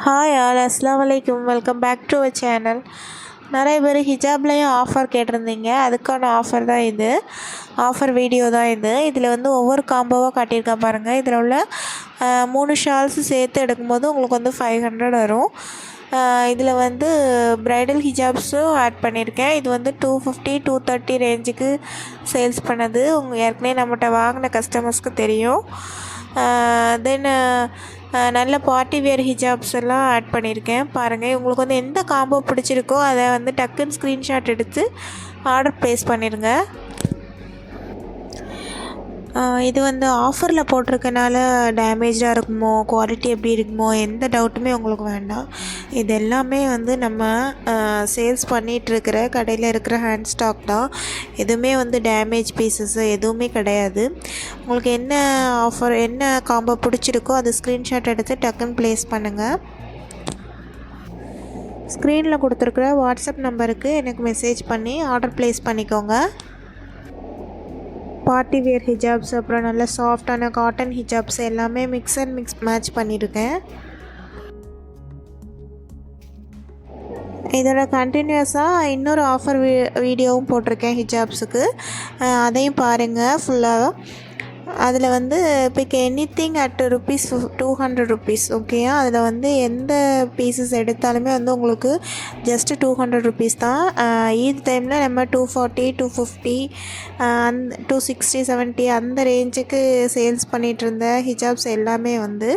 Hi all அஸ்ஸலாமு அலைக்கும். Welcome back to our channel. நிறைய பேர் ஹிஜாப்லேயும் ஆஃபர் கேட்டிருந்தீங்க. அதுக்கான ஆஃபர் தான் இது, ஆஃபர் வீடியோ தான் இது. இதில் வந்து ஒவ்வொரு காம்போவாக காட்டியிருக்கேன் பாருங்கள். இதில் உள்ள 3 ஷால்ஸு சேர்த்து எடுக்கும்போது உங்களுக்கு வந்து 500 வரும். இதில் வந்து ப்ரைடல் ஹிஜாப்ஸும் ஆட் பண்ணியிருக்கேன். இது வந்து 250 230 ரேஞ்சுக்கு சேல்ஸ் பண்ணது ஏற்கனவே நம்மகிட்ட வாங்கின கஸ்டமர்ஸ்க்கு தெரியும். தென் நல்ல பார்ட்டி வேர் ஹிஜாப்ஸ் எல்லாம் ஆட் பண்ணியிருக்கேன் பாருங்கள். உங்களுக்கு வந்து எந்த காம்போ பிடிச்சிருக்கோ அதை வந்து டக்குன்னு ஸ்க்ரீன்ஷாட் எடுத்து ஆர்டர் ப்ளேஸ் பண்ணிடுங்க. இது வந்து ஆஃபரில் போட்டிருக்கனால டேமேஜாக இருக்குமோ, குவாலிட்டி எப்படி இருக்குமோ, எந்த டவுட்டுமே உங்களுக்கு வேண்டாம். இது எல்லாமே வந்து நம்ம சேல்ஸ் பண்ணிகிட்ருக்கிற கடையில் இருக்கிற ஹேண்ட் ஸ்டாக் தான். எதுவுமே வந்து டேமேஜ் பீசஸ்ஸு எதுவுமே கிடையாது. உங்களுக்கு என்ன ஆஃபர், என்ன காம்போ பிடிச்சிருக்கோ அதை ஸ்க்ரீன்ஷாட் எடுத்து டக்குன்னு ப்ளேஸ் பண்ணுங்கள். ஸ்க்ரீனில் கொடுத்துருக்குற வாட்ஸ்அப் நம்பருக்கு எனக்கு மெசேஜ் பண்ணி ஆர்டர் ப்ளேஸ் பண்ணிக்கோங்க. பார்ட்டி வேர் ஹிஜாப்ஸ், அப்புறம் நல்ல சாஃப்டான காட்டன் ஹிஜாப்ஸ் எல்லாமே மிக்ஸ் மேட்ச் பண்ணியிருக்கேன். இதோட கண்டினியூஸாக இன்னொரு ஆஃபர் வீடியோவும் போட்டிருக்கேன் ஹிஜாப்ஸுக்கு. அதையும் பாருங்கள் ஃபுல்லாக. அதில் வந்து பிக் எனிதிங் அட் ₹200 ஓகேயா. அதில் வந்து எந்த பீசஸ் எடுத்தாலுமே வந்து உங்களுக்கு ஜஸ்ட்டு ₹200 தான். ஈத் டைமில் நம்ம 240 250 260 70 அந்த ரேஞ்சுக்கு சேல்ஸ் பண்ணிகிட்டு இருந்த ஹிஜாப்ஸ் எல்லாமே வந்து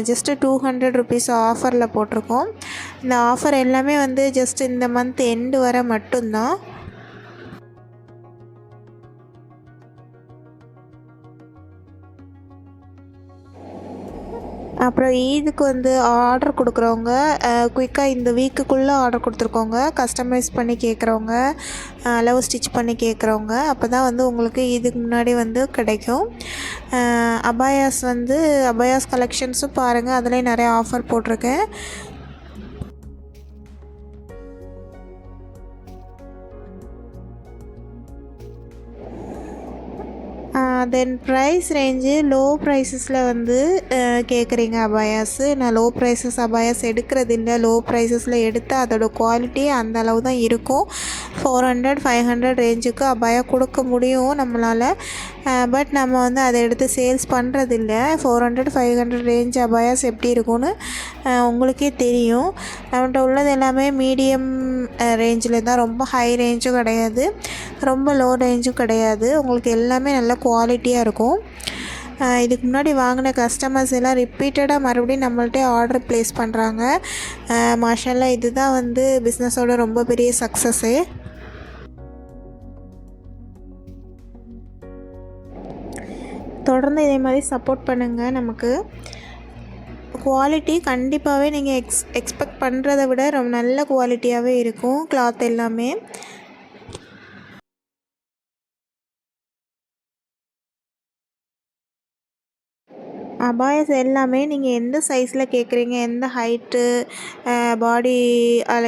ஜஸ்ட்டு ₹200 ஆஃபரில் போட்டிருக்கோம். இந்த ஆஃபர் எல்லாமே வந்து ஜஸ்ட் இந்த மந்த் எண்டு வர மட்டும்தான். அப்புறம் ஈதுக்கு வந்து ஆர்டர் கொடுக்குறவங்க குயிக்காக இந்த வீக்குக்குள்ளே ஆர்டர் கொடுத்துருக்கோங்க. கஸ்டமைஸ் பண்ணி கேட்குறவங்க, அளவு ஸ்டிச் பண்ணி கேட்குறவங்க, அப்போ தான் வந்து உங்களுக்கு இதுக்கு முன்னாடி வந்து கிடைக்கும். அபாயாஸ் கலெக்ஷன்ஸும் பாருங்கள், அதில் நிறைய ஆஃபர் போட்டிருக்கேன். தென் ப்ரைஸ் ரேஞ்சு லோ ப்ரைஸஸில் வந்து கேட்குறீங்க அபாயாஸு. நான் லோ ப்ரைஸஸ் அபாயாஸ் எடுக்கிறது இல்லை. லோ ப்ரைஸஸில் எடுத்தால் அதோடய குவாலிட்டி அந்த அளவு தான் இருக்கும். 400 500 ரேஞ்சுக்கு அபாயா கொடுக்க முடியும் நம்மளால். பட் நம்ம வந்து அதை எடுத்து சேல்ஸ் பண்ணுறதில்ல. 400 500 ரேஞ்ச் அபாயாஸ் எப்படி இருக்கும்னு உங்களுக்கே தெரியும். நம்மகிட்ட உள்ளது எல்லாமே மீடியம் ரேஞ்சில் தான். ரொம்ப ஹை ரேஞ்சும் கிடையாது, ரொம்ப லோ ரேஞ்சும் கிடையாது. உங்களுக்கு எல்லாமே நல்ல குவாலிட்டியாக இருக்கும். இதுக்கு முன்னாடி வாங்கின கஸ்டமர்ஸ் எல்லாம் ரிப்பீட்டடாக மறுபடியும் நம்மள்ட்ட ஆர்டர் ப்ளேஸ் பண்ணுறாங்க. மாஷால்லா, இதுதான் வந்து பிஸ்னஸோட ரொம்ப பெரிய சக்ஸஸ்ஸே. தொடர்ந்து இதே மாதிரி சப்போர்ட் பண்ணுங்கள். நமக்கு குவாலிட்டி கண்டிப்பாகவே நீங்கள் எக்ஸ்பெக்ட் பண்ணுறதை விட ரொம்ப நல்ல குவாலிட்டியாகவே இருக்கும் கிளாத் எல்லாமே. அபாயாஸ் எல்லாமே நீங்கள் எந்த சைஸில் கேட்குறீங்க, எந்த ஹைட்டு, பாடி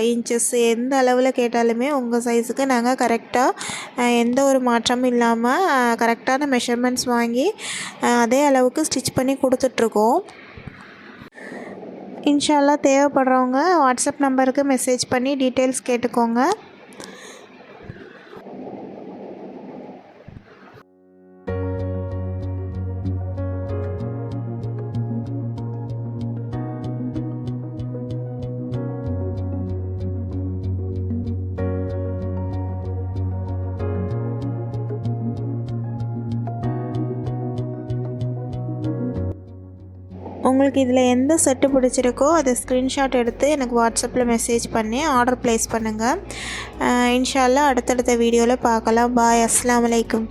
இன்ச்சஸ் எந்த அளவில் கேட்டாலுமே உங்கள் சைஸுக்கு நாங்கள் கரெக்டாக எந்த ஒரு மாற்றமும் இல்லாமல் கரெக்டான மெஷர்மெண்ட்ஸ் வாங்கி அதே அளவுக்கு ஸ்டிச் பண்ணி கொடுத்துட்ருக்கோம். இன்ஷா அல்லாஹ் தேவைப்படுறவங்க வாட்ஸ்அப் நம்பருக்கு மெசேஜ் பண்ணி டீட்டெயில்ஸ் கேட்டுக்கோங்க. உங்களுக்கு இதில் எந்த செட்டு பிடிச்சிருக்கோ அதை ஸ்க்ரீன்ஷாட் எடுத்து எனக்கு வாட்ஸ்அப்பில் மெசேஜ் பண்ணி ஆர்டர் ப்ளேஸ் பண்ணுங்கள். இன்ஷா அல்லாஹ் அடுத்தடுத்த வீடியோவில் பார்க்கலாம். பாய், அஸ்ஸலாமு அலைக்கும்.